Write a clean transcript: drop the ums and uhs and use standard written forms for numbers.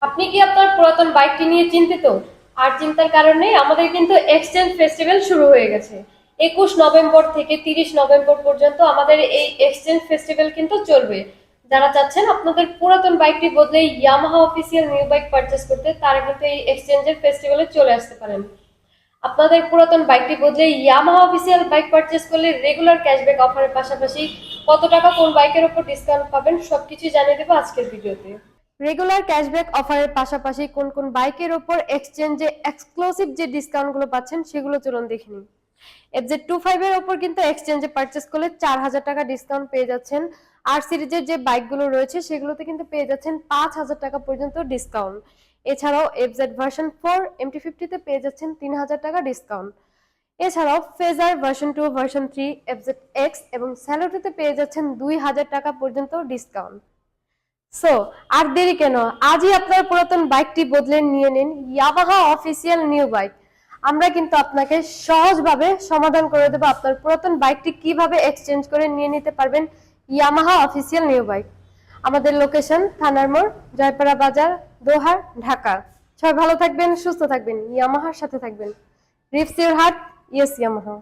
আপনি কি আপনার পুরাতন বাইকটি নিয়ে চিন্তিত? আর চিন্তার কারণে আমাদের কিন্তু এক্সচেঞ্জ ফেস্টিভ্যাল শুরু হয়ে গেছে। 21 নভেম্বর থেকে 30 নভেম্বর পর্যন্ত আমাদের এই এক্সচেঞ্জ ফেস্টিভ্যাল কিন্তু চলবে। যারা চাচ্ছেন আপনাদের পুরাতন বাইকটি বদলে Yamaha official new bike purchase করতে, তারা কিন্তু এই এক্সচেঞ্জের ফেস্টিভ্যালে চলে আসতে পারেন। আপনাদের পুরাতন বাইকটি বদলে ইয়ামাহা অফিসিয়াল বাইক পারচেস করলে রেগুলার ক্যাশব্যাক অফারের পাশাপাশি কত টাকা কোন বাইকের উপর ডিসকাউন্ট পাবেন সবকিছু জানিয়ে দেবো আজকের ভিডিওতে। রেগুলার ক্যাশব্যাক অফারের পাশাপাশি কোন কোন বাইকের উপর এক্সচেঞ্জে এক্সক্লুসিভ যে ডিসকাউন্টগুলো পাচ্ছেন সেগুলো চলুন দেখে নিন। FZ25 এর উপর কিন্তু এক্সচেঞ্জে পারচেস করলে 4000 টাকা ডিসকাউন্ট পেয়ে যাচ্ছেন। আর সিরিজের যে বাইকগুলো রয়েছে সেগুলোতে কিন্তু পেয়ে যাচ্ছেন 5000 টাকা পর্যন্ত ডিসকাউন্ট। এছাড়াও FZ ভার্সন 4 MT50 তে পেয়ে যাচ্ছেন 3000 টাকা ডিসকাউন্ট। এছাড়াও ফেজার ভার্সন 2, ভার্সন 3, FZ-X এবং স্যালোটোতে পেয়ে যাচ্ছেন 2000 টাকা পর্যন্ত ডিসকাউন্ট। সো আর দেরি কেন, আজই আপনার পুরাতন বাইকটি বদলে নিয়ে নিন ইয়ামাহা অফিসিয়াল নিউ বাইক। আমরা কিন্তু আপনাকে সহজভাবে সমাধান করে দেবো আপনার পুরাতন বাইকটি কিভাবে এক্সচেঞ্জ করে নিয়ে নিতে পারবেন ইয়ামাহা অফিসিয়াল নিউ বাইক। আমাদের লোকেশন থানার মোড়, জয়পাড়া বাজার, দোহার, ঢাকা। সবাই ভালো থাকবেন, সুস্থ থাকবেন, ইয়ামাহার সাথে থাকবেন। Ribs your heart, yes Yamaha.